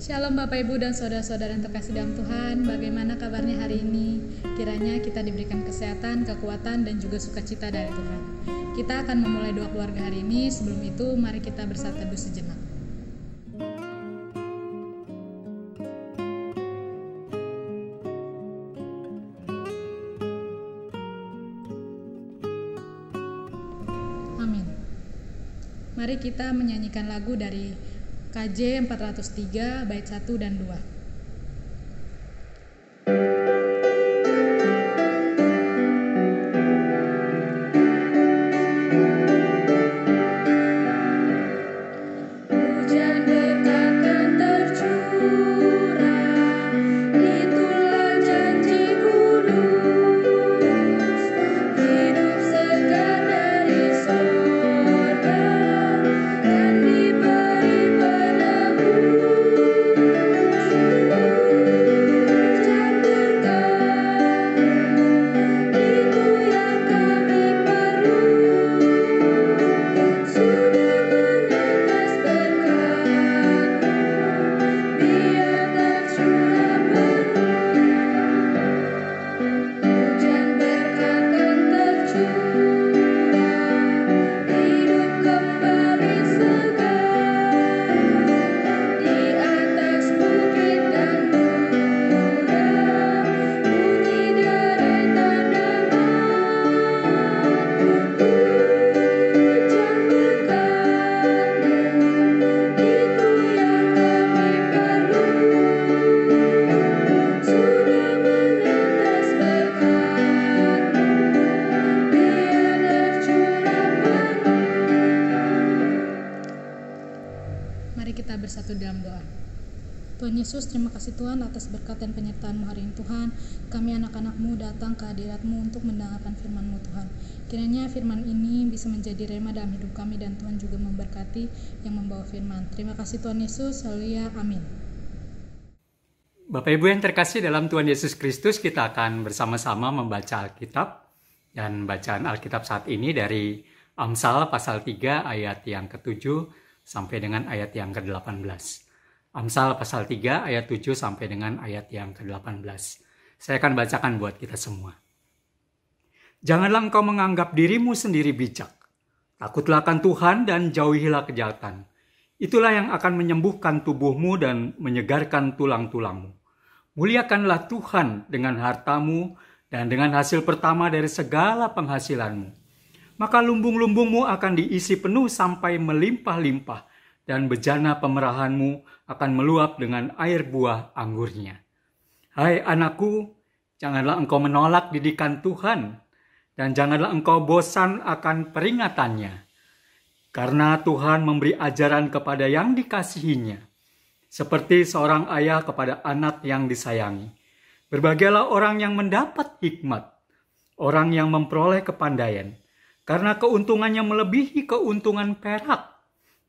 Shalom Bapak Ibu dan Saudara-saudara yang terkasih dalam Tuhan. Bagaimana kabarnya hari ini? Kiranya kita diberikan kesehatan, kekuatan, dan juga sukacita dari Tuhan. Kita akan memulai doa keluarga hari ini. Sebelum itu, mari kita bersatu teduh sejenak. Amin. Mari kita menyanyikan lagu dari KJ 403 bait 1 dan 2. Bersatu dalam doa. Tuhan Yesus, terima kasih Tuhan atas berkat dan penyertaan-Mu hari ini Tuhan. Kami anak-anak-Mu datang ke hadirat-Mu untuk mendengarkan firman-Mu Tuhan. Kiranya firman ini bisa menjadi rema dalam hidup kami dan Tuhan juga memberkati yang membawa firman. Terima kasih Tuhan Yesus, haleluya, amin. Bapak Ibu yang terkasih dalam Tuhan Yesus Kristus, kita akan bersama-sama membaca Alkitab. Dan bacaan Alkitab saat ini dari Amsal pasal 3 ayat yang ke-7 sampai dengan ayat yang ke-18. Amsal pasal 3 ayat 7 sampai dengan ayat yang ke-18. Saya akan bacakan buat kita semua. Janganlah engkau menganggap dirimu sendiri bijak. Takutlah akan Tuhan dan jauhilah kejahatan. Itulah yang akan menyembuhkan tubuhmu dan menyegarkan tulang-tulangmu. Muliakanlah Tuhan dengan hartamu dan dengan hasil pertama dari segala penghasilanmu. Maka lumbung-lumbungmu akan diisi penuh sampai melimpah-limpah, dan bejana pemerahanmu akan meluap dengan air buah anggurnya. Hai anakku, janganlah engkau menolak didikan Tuhan, dan janganlah engkau bosan akan peringatannya. Karena Tuhan memberi ajaran kepada yang dikasihinya, seperti seorang ayah kepada anak yang disayangi. Berbahagialah orang yang mendapat hikmat, orang yang memperoleh kepandaian, karena keuntungannya melebihi keuntungan perak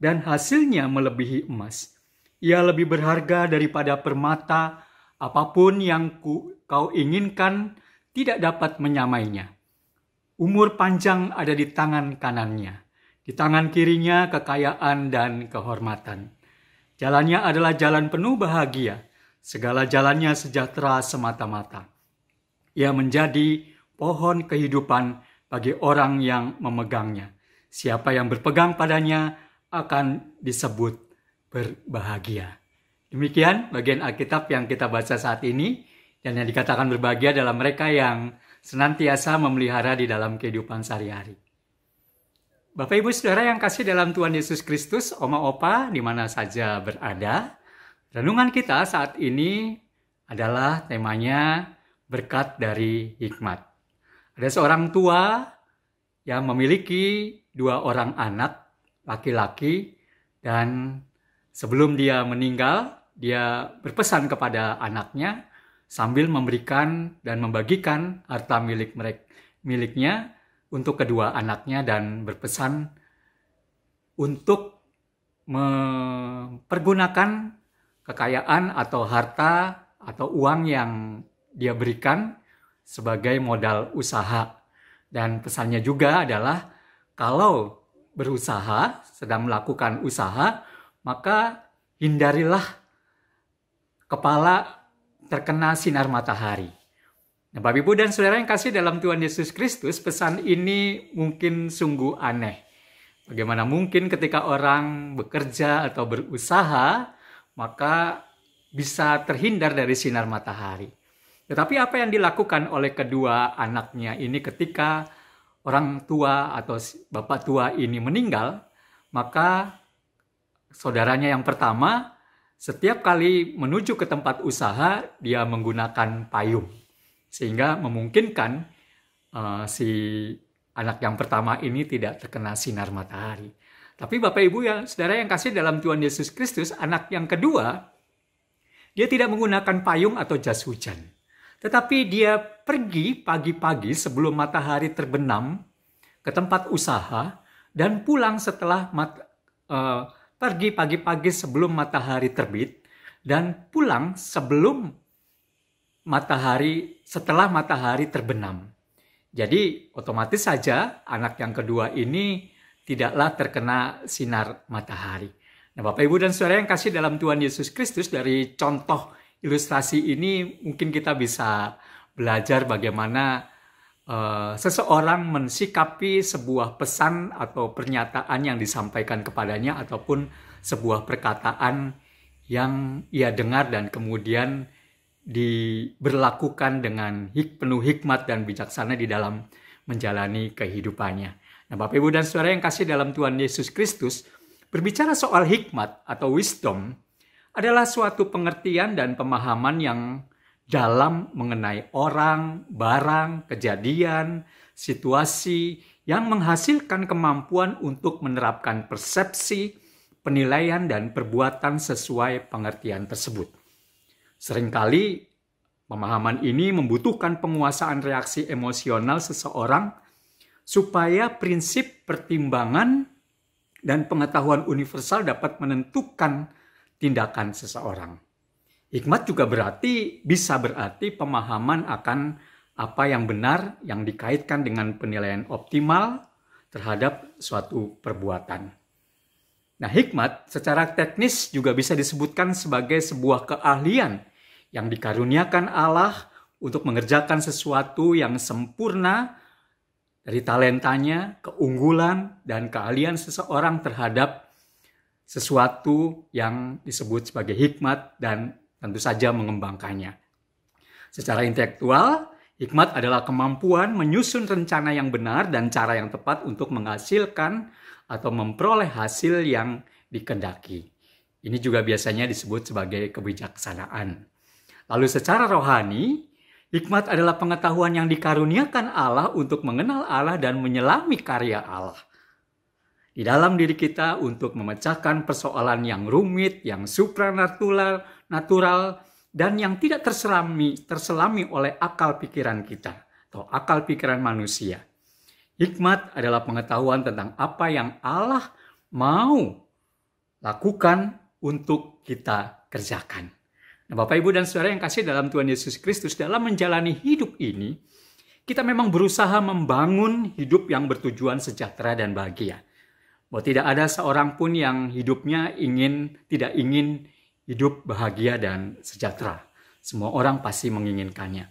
dan hasilnya melebihi emas. Ia lebih berharga daripada permata, apapun yang kau inginkan tidak dapat menyamainya. Umur panjang ada di tangan kanannya, di tangan kirinya kekayaan dan kehormatan. Jalannya adalah jalan penuh bahagia, segala jalannya sejahtera semata-mata. Ia menjadi pohon kehidupan bagi orang yang memegangnya. Siapa yang berpegang padanya akan disebut berbahagia. Demikian bagian Alkitab yang kita baca saat ini, dan yang dikatakan berbahagia adalah mereka yang senantiasa memelihara di dalam kehidupan sehari-hari. Bapak Ibu Saudara yang kasih dalam Tuhan Yesus Kristus, Oma Opa di mana saja berada, renungan kita saat ini adalah temanya berkat dari hikmat. Ada seorang tua yang memiliki 2 orang anak laki-laki, dan sebelum dia meninggal, dia berpesan kepada anaknya sambil memberikan dan membagikan harta miliknya untuk kedua anaknya, dan berpesan untuk mempergunakan kekayaan atau harta atau uang yang dia berikan sebagai modal usaha. Dan pesannya juga adalah kalau berusaha, sedang melakukan usaha, maka hindarilah kepala terkena sinar matahari. Nah, Bapak Ibu dan Saudara yang kasih dalam Tuhan Yesus Kristus, pesan ini mungkin sungguh aneh. Bagaimana mungkin ketika orang bekerja atau berusaha, maka bisa terhindar dari sinar matahari. Tetapi apa yang dilakukan oleh kedua anaknya ini ketika orang tua atau bapak tua ini meninggal, maka saudaranya yang pertama setiap kali menuju ke tempat usaha dia menggunakan payung. Sehingga memungkinkan si anak yang pertama ini tidak terkena sinar matahari. Tapi Bapak Ibu ya, Saudara yang kasih dalam Tuhan Yesus Kristus, anak yang kedua, dia tidak menggunakan payung atau jas hujan. Tetapi dia pergi pagi-pagi sebelum matahari terbenam ke tempat usaha dan pulang setelah pergi pagi-pagi sebelum matahari terbit dan pulang setelah matahari terbenam. Jadi otomatis saja anak yang kedua ini tidaklah terkena sinar matahari. Nah, Bapak Ibu dan Saudara yang kasih dalam Tuhan Yesus Kristus, dari contoh ilustrasi ini mungkin kita bisa belajar bagaimana seseorang mensikapi sebuah pesan atau pernyataan yang disampaikan kepadanya ataupun sebuah perkataan yang ia dengar dan kemudian diberlakukan dengan penuh hikmat dan bijaksana di dalam menjalani kehidupannya. Nah, Bapak Ibu dan Saudara yang kasih dalam Tuhan Yesus Kristus, berbicara soal hikmat atau wisdom adalah suatu pengertian dan pemahaman yang dalam mengenai orang, barang, kejadian, situasi yang menghasilkan kemampuan untuk menerapkan persepsi, penilaian, dan perbuatan sesuai pengertian tersebut. Seringkali pemahaman ini membutuhkan penguasaan reaksi emosional seseorang supaya prinsip pertimbangan dan pengetahuan universal dapat menentukan tindakan seseorang. Hikmat juga bisa berarti pemahaman akan apa yang benar yang dikaitkan dengan penilaian optimal terhadap suatu perbuatan. Nah, hikmat secara teknis juga bisa disebutkan sebagai sebuah keahlian yang dikaruniakan Allah untuk mengerjakan sesuatu yang sempurna dari talentanya, keunggulan, dan keahlian seseorang terhadap sesuatu yang disebut sebagai hikmat dan tentu saja mengembangkannya. Secara intelektual, hikmat adalah kemampuan menyusun rencana yang benar dan cara yang tepat untuk menghasilkan atau memperoleh hasil yang dikehendaki. Ini juga biasanya disebut sebagai kebijaksanaan. Lalu secara rohani, hikmat adalah pengetahuan yang dikaruniakan Allah untuk mengenal Allah dan menyelami karya Allah di dalam diri kita untuk memecahkan persoalan yang rumit, yang supranatural, dan yang tidak terselami oleh akal pikiran kita atau akal pikiran manusia. Hikmat adalah pengetahuan tentang apa yang Allah mau lakukan untuk kita kerjakan. Nah, Bapak, Ibu, dan Saudara yang kasih dalam Tuhan Yesus Kristus, dalam menjalani hidup ini, kita memang berusaha membangun hidup yang bertujuan sejahtera dan bahagia. Bahwa tidak ada seorang pun yang hidupnya tidak ingin hidup bahagia dan sejahtera. Semua orang pasti menginginkannya.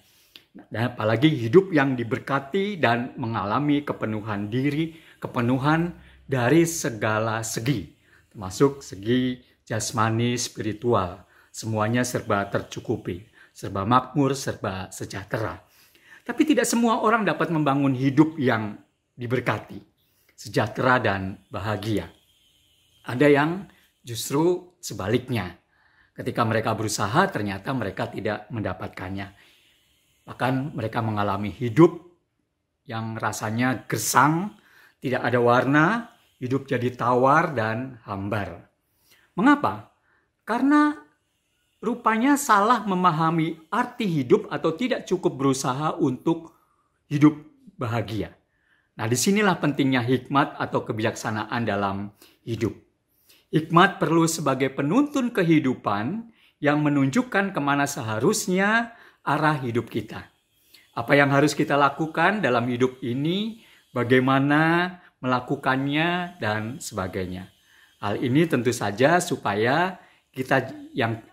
Dan apalagi hidup yang diberkati dan mengalami kepenuhan diri, kepenuhan dari segala segi, termasuk segi jasmani, spiritual. Semuanya serba tercukupi, serba makmur, serba sejahtera. Tapi tidak semua orang dapat membangun hidup yang diberkati, sejahtera dan bahagia. Ada yang justru sebaliknya. Ketika mereka berusaha, ternyata mereka tidak mendapatkannya. Bahkan mereka mengalami hidup yang rasanya gersang, tidak ada warna, hidup jadi tawar dan hambar. Mengapa? Karena rupanya salah memahami arti hidup atau tidak cukup berusaha untuk hidup bahagia. Nah, disinilah pentingnya hikmat atau kebijaksanaan dalam hidup. Hikmat perlu sebagai penuntun kehidupan yang menunjukkan kemana seharusnya arah hidup kita. Apa yang harus kita lakukan dalam hidup ini, bagaimana melakukannya, dan sebagainya. Hal ini tentu saja supaya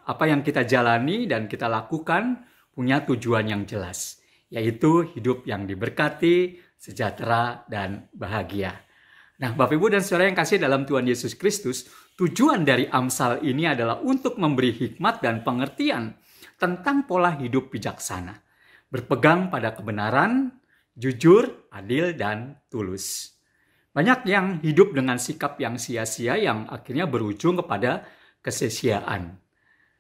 apa yang kita jalani dan kita lakukan punya tujuan yang jelas, yaitu hidup yang diberkati, sejahtera, dan bahagia. Nah, Bapak, Ibu, dan Saudara yang kasih dalam Tuhan Yesus Kristus, tujuan dari Amsal ini adalah untuk memberi hikmat dan pengertian tentang pola hidup bijaksana, berpegang pada kebenaran, jujur, adil, dan tulus. Banyak yang hidup dengan sikap yang sia-sia yang akhirnya berujung kepada kesia-siaan,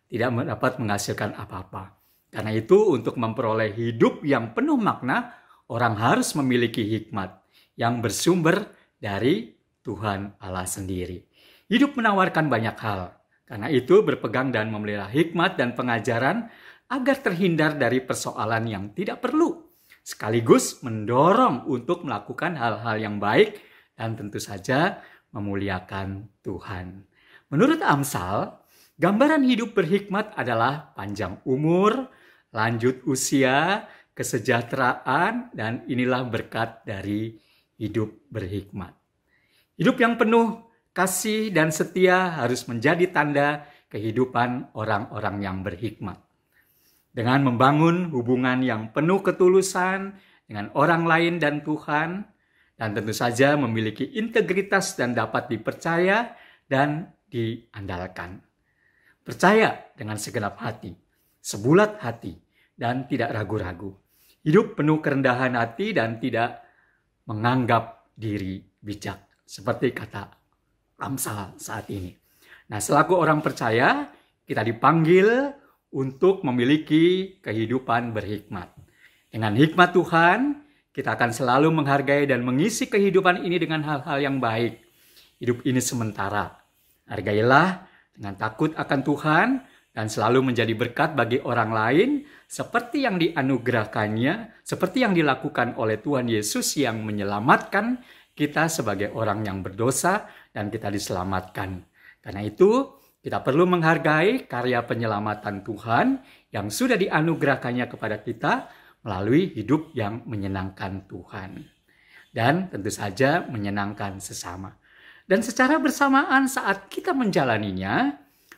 tidak dapat menghasilkan apa-apa. Karena itu, untuk memperoleh hidup yang penuh makna, orang harus memiliki hikmat yang bersumber dari Tuhan Allah sendiri. Hidup menawarkan banyak hal. Karena itu, berpegang dan memelihara hikmat dan pengajaran agar terhindar dari persoalan yang tidak perlu, sekaligus mendorong untuk melakukan hal-hal yang baik dan tentu saja memuliakan Tuhan. Menurut Amsal, gambaran hidup berhikmat adalah panjang umur, lanjut usia, kesejahteraan, dan inilah berkat dari hidup berhikmat. Hidup yang penuh kasih dan setia harus menjadi tanda kehidupan orang-orang yang berhikmat. Dengan membangun hubungan yang penuh ketulusan dengan orang lain dan Tuhan, dan tentu saja memiliki integritas dan dapat dipercaya dan diandalkan. Percaya dengan segenap hati, sebulat hati, dan tidak ragu-ragu. Hidup penuh kerendahan hati dan tidak menganggap diri bijak, seperti kata Amsal saat ini. Nah, selaku orang percaya, kita dipanggil untuk memiliki kehidupan berhikmat. Dengan hikmat Tuhan, kita akan selalu menghargai dan mengisi kehidupan ini dengan hal-hal yang baik. Hidup ini sementara. Hargailah dengan takut akan Tuhan dan selalu menjadi berkat bagi orang lain seperti yang dianugerahkannya, seperti yang dilakukan oleh Tuhan Yesus yang menyelamatkan kita sebagai orang yang berdosa dan kita diselamatkan. Karena itu, kita perlu menghargai karya penyelamatan Tuhan yang sudah dianugerahkannya kepada kita melalui hidup yang menyenangkan Tuhan. Dan tentu saja menyenangkan sesama. Dan secara bersamaan saat kita menjalaninya,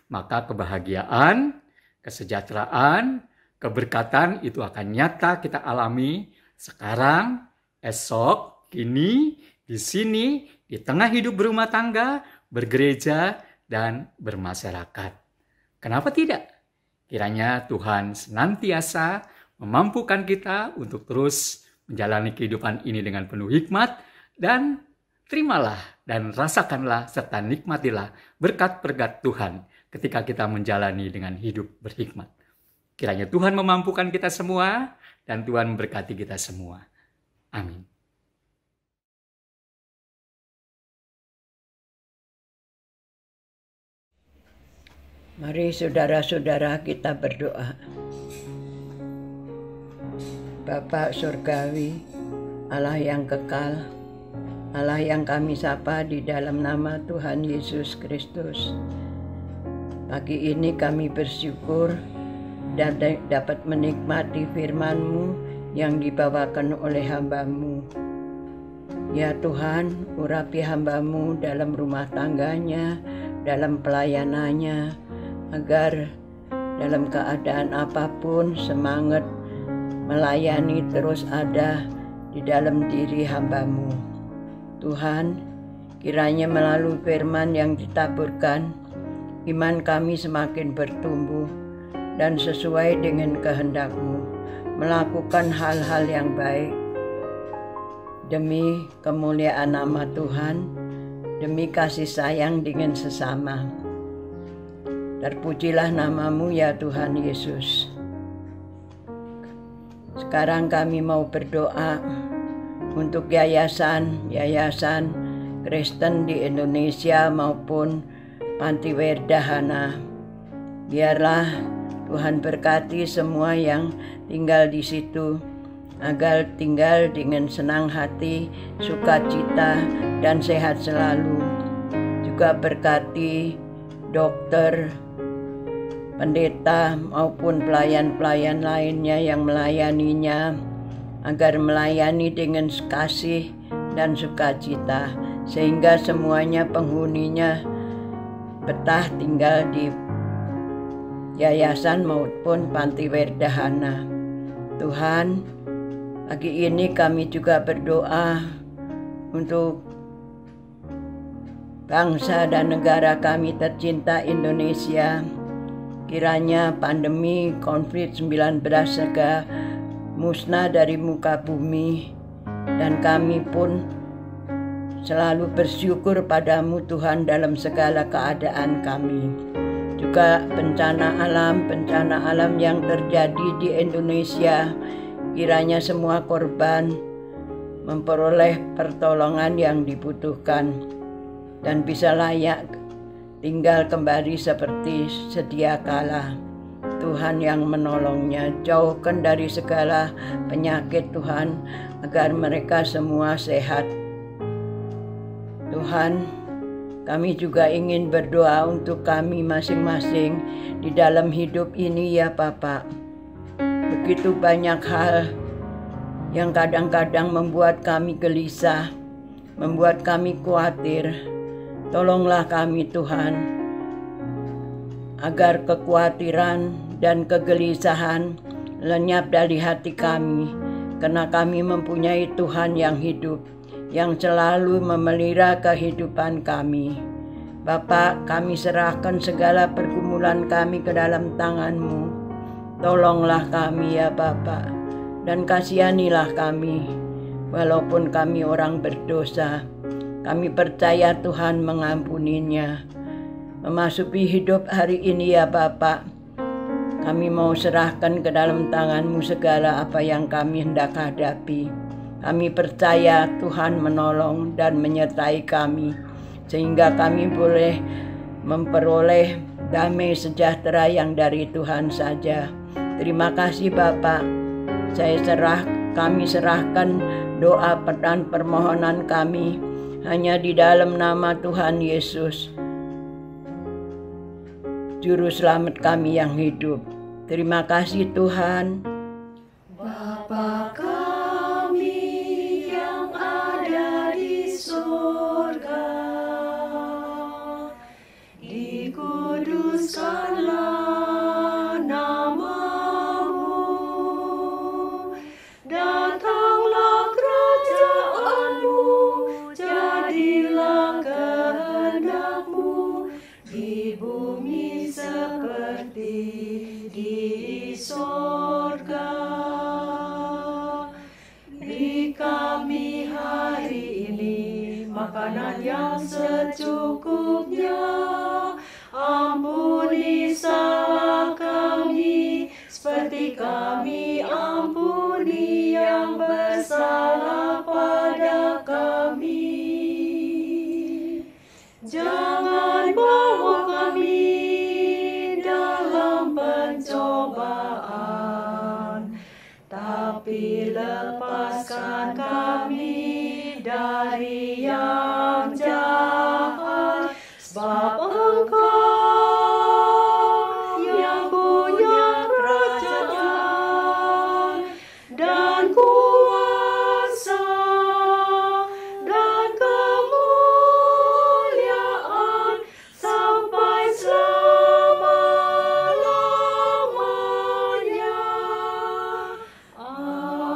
maka kebahagiaan, kesejahteraan, keberkatan itu akan nyata kita alami sekarang, esok, kini, di sini, di tengah hidup berumah tangga, bergereja, dan bermasyarakat. Kenapa tidak? Kiranya Tuhan senantiasa memampukan kita untuk terus menjalani kehidupan ini dengan penuh hikmat, dan terimalah dan rasakanlah serta nikmatilah berkat-berkat Tuhan ketika kita menjalani dengan hidup berhikmat. Kiranya Tuhan memampukan kita semua dan Tuhan memberkati kita semua. Amin. Mari saudara-saudara kita berdoa. Bapa Surgawi, Allah yang kekal, Allah yang kami sapa di dalam nama Tuhan Yesus Kristus. Pagi ini kami bersyukur dan dapat menikmati firman-Mu yang dibawakan oleh hamba-Mu. Ya Tuhan, urapi hamba-Mu dalam rumah tangganya, dalam pelayanannya, agar dalam keadaan apapun semangat melayani terus ada di dalam diri hamba-Mu. Tuhan, kiranya melalui firman yang ditaburkan, iman kami semakin bertumbuh dan sesuai dengan kehendak-Mu, melakukan hal-hal yang baik demi kemuliaan nama Tuhan, demi kasih sayang dengan sesama. Terpujilah nama-Mu ya Tuhan Yesus. Sekarang kami mau berdoa untuk yayasan Kristen di Indonesia maupun Panti Werdahana. Biarlah Tuhan berkati semua yang tinggal di situ, agar tinggal dengan senang hati, sukacita, dan sehat selalu. Juga berkati dokter, pendeta maupun pelayan-pelayan lainnya yang melayaninya, agar melayani dengan kasih dan sukacita, sehingga semuanya penghuninya betah tinggal di yayasan maupun panti werdahana. Tuhan, pagi ini kami juga berdoa untuk bangsa dan negara kami tercinta Indonesia. Kiranya pandemi COVID-19 segera musnah dari muka bumi, dan kami pun selalu bersyukur padamu Tuhan dalam segala keadaan kami. Juga bencana alam yang terjadi di Indonesia, kiranya semua korban memperoleh pertolongan yang dibutuhkan dan bisa layak tinggal kembali seperti sedia kala. Tuhan yang menolongnya, jauhkan dari segala penyakit Tuhan, agar mereka semua sehat. Tuhan, kami juga ingin berdoa untuk kami masing-masing di dalam hidup ini ya Bapak. Begitu banyak hal yang kadang-kadang membuat kami gelisah, membuat kami khawatir. Tolonglah kami Tuhan, agar kekhawatiran dan kegelisahan lenyap dari hati kami, karena kami mempunyai Tuhan yang hidup, yang selalu memelihara kehidupan kami. Bapa, kami serahkan segala pergumulan kami ke dalam tangan-Mu. Tolonglah kami ya Bapa, dan kasihanilah kami, walaupun kami orang berdosa. Kami percaya Tuhan mengampuninya. Memasuki hidup hari ini ya Bapa, kami mau serahkan ke dalam tangan-Mu segala apa yang kami hendak hadapi. Kami percaya Tuhan menolong dan menyertai kami, sehingga kami boleh memperoleh damai sejahtera yang dari Tuhan saja. Terima kasih Bapa. Kami serahkan doa dan permohonan kami hanya di dalam nama Tuhan Yesus, Juru Selamat kami yang hidup. Terima kasih Tuhan. Bapa kami yang ada di surga, dikuduskanlah nama-Mu, datanglah kerajaan-Mu, jadilah kehendak-Mu di bumi seperti di surga. Beri kami hari ini makanan yang secukupnya. Ampuni salah kami, seperti kami ampuni yang bersalah pada kami. Jangan bawa kami dalam pencobaan, tapi lepaskan kami dari yang jahat, sebab Engkau yang punya kerajaan dan kuasa dan kemuliaan sampai selama-lamanya. Amin.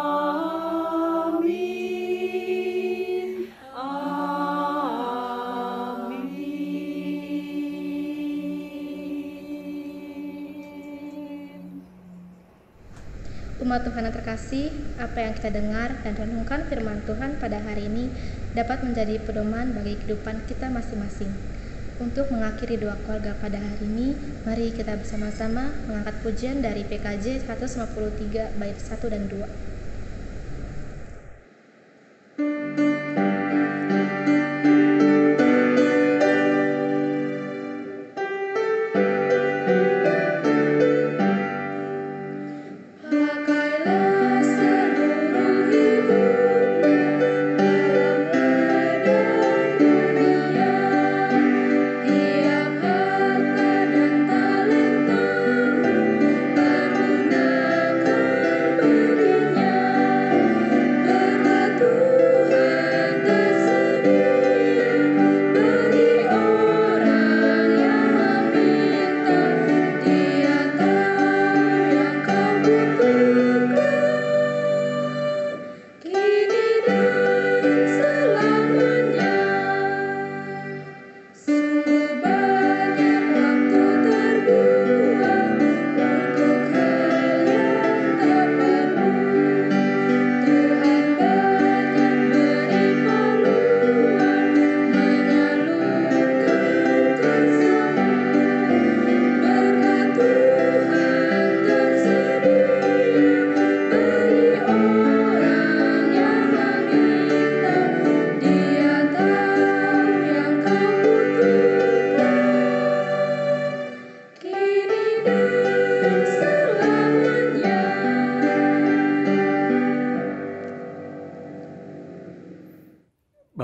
Umat Tuhan yang terkasih, apa yang kita dengar dan renungkan firman Tuhan pada hari ini dapat menjadi pedoman bagi kehidupan kita masing-masing. Untuk mengakhiri doa keluarga pada hari ini, mari kita bersama-sama mengangkat pujian dari PKJ 153 bait 1 dan 2. Tiap harta dan talenta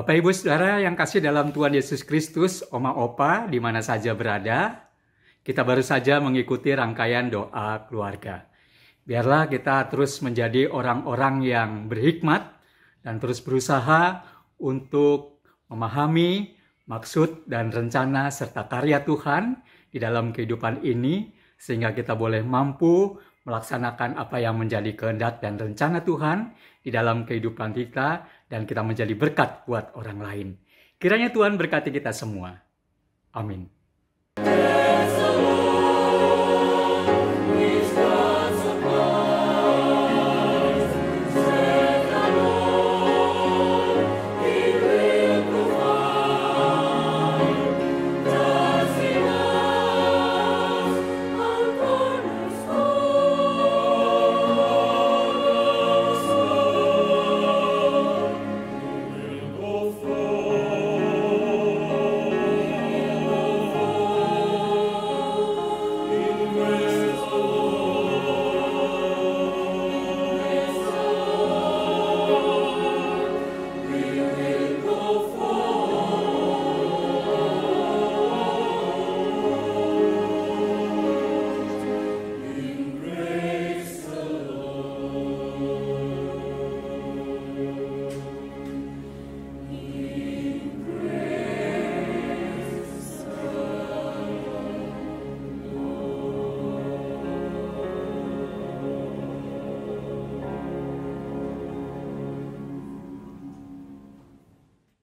Bapak Ibu Saudara yang kasih dalam Tuhan Yesus Kristus, Oma Opa di mana saja berada, kita baru saja mengikuti rangkaian doa keluarga. Biarlah kita terus menjadi orang-orang yang berhikmat dan terus berusaha untuk memahami maksud dan rencana serta karya Tuhan di dalam kehidupan ini, sehingga kita boleh mampu melaksanakan apa yang menjadi kehendak dan rencana Tuhan di dalam kehidupan kita, dan kita menjadi berkat buat orang lain. Kiranya Tuhan berkati kita semua. Amin.